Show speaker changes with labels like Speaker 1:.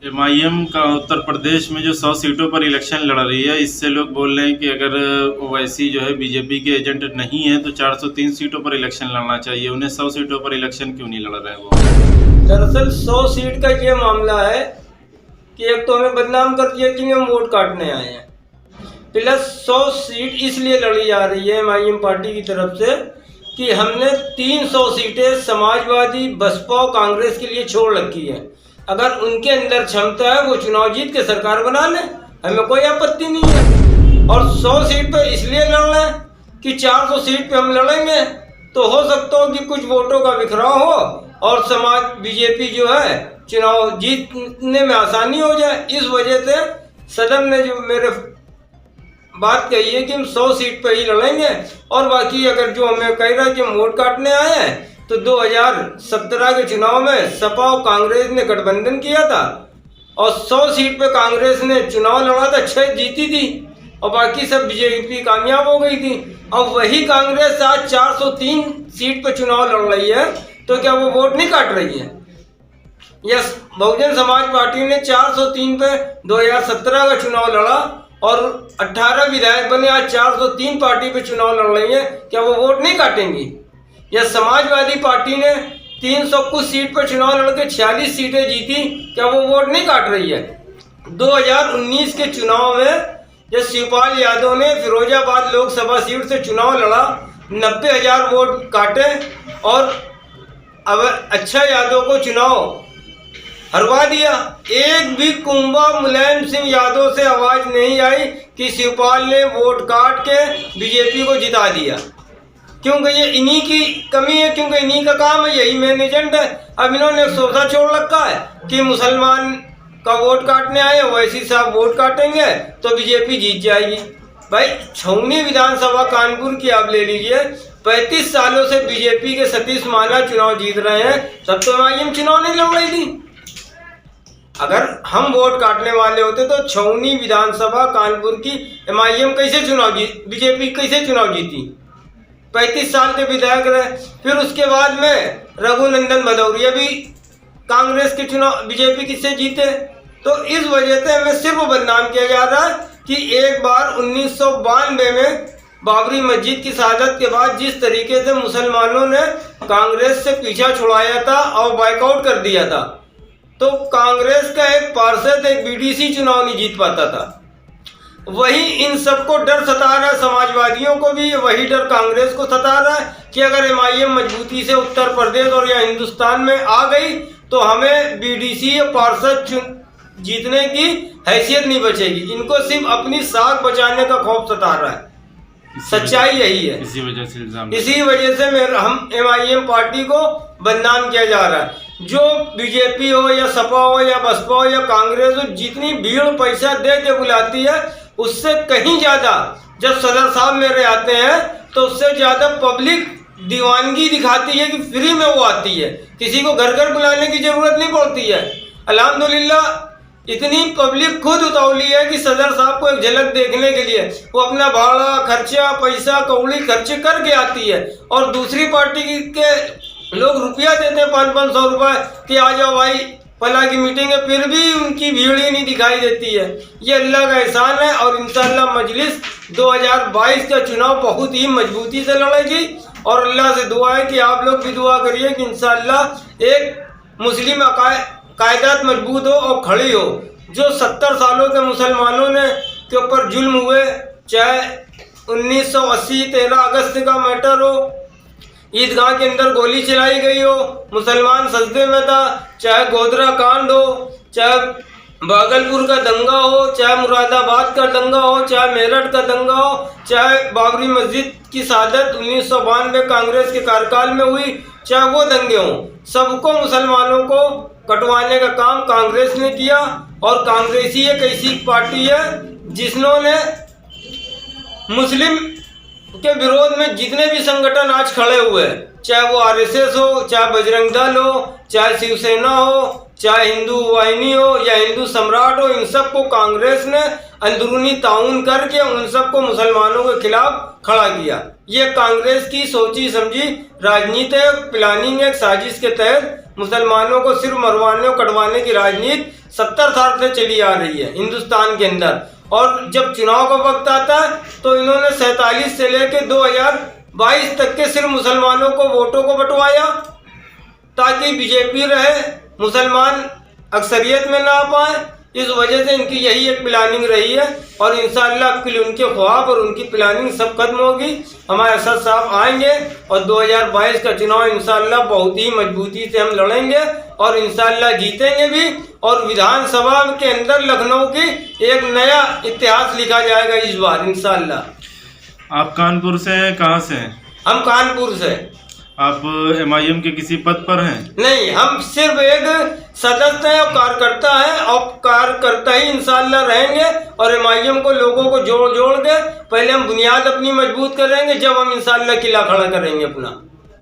Speaker 1: MIM का उत्तर प्रदेश में जो 100 सीटों पर इलेक्शन लड़ रही है, इससे लोग बोल रहे हैं कि अगर ओवैसी जो है बीजेपी के एजेंट नहीं है तो 403 सीटों पर इलेक्शन लड़ना चाहिए। उन्हें 100 सीटों पर इलेक्शन क्यों नहीं लड़ रहे हैं वो?
Speaker 2: दरअसल 100 सीट का ये मामला है कि एक तो हमें बदनाम कर दिया कि हम वोट काटने आए हैं, प्लस 100 सीट इसलिए लड़ी जा रही है एमआईएम पार्टी की तरफ से कि हमने 300 सीटें समाजवादी, बसपा और कांग्रेस के लिए छोड़ रखी है। अगर उनके अंदर क्षमता है वो चुनाव जीत के सरकार बना ले, हमें कोई आपत्ति नहीं है। और 100 सीट पे इसलिए लड़ रहे हैं कि 400 सीट पे हम लड़ेंगे तो हो सकता हो कि कुछ वोटों का बिखराव हो और समाज बीजेपी जो है चुनाव जीतने में आसानी हो जाए। इस वजह से सदन ने जो मेरे बात कही है कि हम 100 सीट पे ही लड़ेंगे और बाकी अगर जो हमें कह रहा है कि हम वोट काटने आए हैं तो 2017 के चुनाव में सपा और कांग्रेस ने गठबंधन किया था और 100 सीट पे कांग्रेस ने चुनाव लड़ा था, 6 जीती थी और बाकी सब बीजेपी कामयाब हो गई थी। अब वही कांग्रेस आज 403 सीट पे चुनाव लड़ रही है तो क्या वो वोट नहीं काट रही है? यस, बहुजन समाज पार्टी ने 403 पे 2017 का चुनाव लड़ा और 18 विधायक बने। आज 403 पार्टी पे चुनाव लड़ रही है, क्या वो वोट नहीं काटेंगी? या समाजवादी पार्टी ने 300 कुछ सीट पर चुनाव लड़के 46 सीटें जीती, क्या वो वोट नहीं काट रही है? 2019 के चुनाव में जब शिवपाल यादव ने फिरोजाबाद लोकसभा सीट से चुनाव लड़ा, 90,000 वोट काटे और अब अच्छा यादव को चुनाव हरवा दिया। एक भी कुंभा मुलायम सिंह यादव से आवाज नहीं आई कि शिवपाल ने वोट काट के बीजेपी को जिता दिया, क्योंकि ये इन्हीं की कमी है, क्योंकि इन्हीं का काम है, यही मेन एजेंट है। अब इन्होंने एक सोचा छोड़ रखा है कि मुसलमान का वोट काटने आए, वैसी साहब वोट काटेंगे तो बीजेपी जीत जाएगी। भाई छौनी विधानसभा कानपुर की आप ले लीजिए, 35 सालों से बीजेपी के सतीश माला चुनाव जीत रहे हैं, तब तो एमआईएम चुनाव नहीं लड़ रही थी। अगर हम वोट काटने वाले होते तो छौनी विधानसभा कानपुर की एमआईएम कैसे चुनाव जीत, बीजेपी कैसे चुनाव जीती? 35 साल के विधायक रहे। फिर उसके बाद में रघुनंदन भदौरिया भी कांग्रेस के चुनाव बीजेपी किससे जीते? तो इस वजह से हमें सिर्फ बदनाम किया जा रहा है कि एक बार 1992 में बाबरी मस्जिद की शहादत के बाद जिस तरीके से मुसलमानों ने कांग्रेस से पीछा छुड़ाया था और बाइकआउट कर दिया था, तो कांग्रेस का एक पार्षद एक बीडीसी चुनाव नहीं जीत पाता था। वही इन सबको डर सता रहा है, समाजवादियों को भी वही डर कांग्रेस को सता रहा है कि अगर एमआईएम मजबूती से उत्तर प्रदेश और या हिंदुस्तान में आ गई तो हमें बीडीसी और पार्षद जीतने की हैसियत नहीं बचेगी। इनको सिर्फ अपनी साख बचाने का खौफ सता रहा है। सच्चाई यही है। इसी वजह से हम एमआईएम पार्टी को बदनाम किया जा रहा है। जो बीजेपी हो या सपा हो या बसपा हो या कांग्रेस हो, जितनी भीड़ पैसा दे के बुलाती है उससे कहीं ज्यादा जब सदर साहब मेरे आते हैं तो उससे ज्यादा पब्लिक दीवानगी दिखाती है कि फ्री में वो आती है, किसी को घर घर बुलाने की जरूरत नहीं पड़ती है। अल्हम्दुलिल्लाह इतनी पब्लिक खुद उतावली है कि सदर साहब को एक झलक देखने के लिए वो अपना भाड़ा खर्चा पैसा कौड़ी खर्च करके आती है और दूसरी पार्टी के लोग रुपया देते हैं 500-500 रुपए कि आ जाओ भाई फला की मीटिंग है, फिर भी उनकी भीड़ ही नहीं दिखाई देती है। ये अल्लाह का एहसान है और इंशाअल्लाह मजलिस 2022 का चुनाव बहुत ही मजबूती से लड़ेगी और अल्लाह से दुआ है कि आप लोग भी दुआ करिए कि इंशाअल्लाह एक मुस्लिम कायदात मजबूत हो और खड़ी हो। जो 70 सालों के मुसलमानों ने के ऊपर जुल्म हुए, चाहे 1980 13 अगस्त का मैटर हो, ईदगाह के अंदर गोली चलाई गई हो, मुसलमान सजदे में था, चाहे गोधरा कांड हो, चाहे भागलपुर का दंगा हो, चाहे मुरादाबाद का दंगा हो, चाहे मेरठ का दंगा हो, चाहे बाबरी मस्जिद की शहादत 1992 कांग्रेस के कार्यकाल में हुई, चाहे वो दंगे हों, सबको मुसलमानों को कटवाने का काम कांग्रेस ने किया। और कांग्रेसी एक ऐसी पार्टी है जिन्होंने मुस्लिम के विरोध में जितने भी संगठन आज खड़े हुए हैं, चाहे वो आरएसएस हो, चाहे बजरंग दल हो, चाहे शिवसेना हो, चाहे हिंदू वाहिनी हो या हिंदू सम्राट हो, इन सबको कांग्रेस ने अंदरूनी ताउन करके उन सबको मुसलमानों के खिलाफ खड़ा किया। ये कांग्रेस की सोची समझी राजनीति, प्लानिंग, एक साजिश के तहत मुसलमानों को सिर्फ मरवाने और कटवाने की राजनीति 70 साल से चली आ रही है हिंदुस्तान के अंदर। और जब चुनाव का वक्त आता है तो इन्होंने 47 से लेकर 2022 तक के सिर्फ मुसलमानों को वोटों को बंटवाया ताकि बीजेपी रहे, मुसलमान अक्सरियत में ना आ पाए। इस वजह से इनकी यही एक प्लानिंग रही है और इंशाअल्लाह अब के उनके ख्वाब और उनकी प्लानिंग सब खत्म होगी। हमारे असद साहब आएंगे और 2022 का चुनाव इंशाअल्लाह बहुत ही मजबूती से हम लड़ेंगे और इंशाअल्लाह जीतेंगे भी। और विधानसभा के अंदर लखनऊ की एक नया इतिहास लिखा जाएगा इस बार इंशाअल्लाह।
Speaker 1: आप कानपुर से हैं, कहाँ से हैं?
Speaker 2: हम कानपुर से।
Speaker 1: आप MIM के किसी पद पर हैं?
Speaker 2: नहीं, हम सिर्फ एक सदस्य हैं और कार्यकर्ता हैं और कार्यकर्ता ही इंशाअल्लाह रहेंगे। और MIM को लोगों को जोड़ जोड़ के पहले हम बुनियाद अपनी मजबूत करेंगे, जब हम इंशाअल्लाह किला खड़ा करेंगे अपना।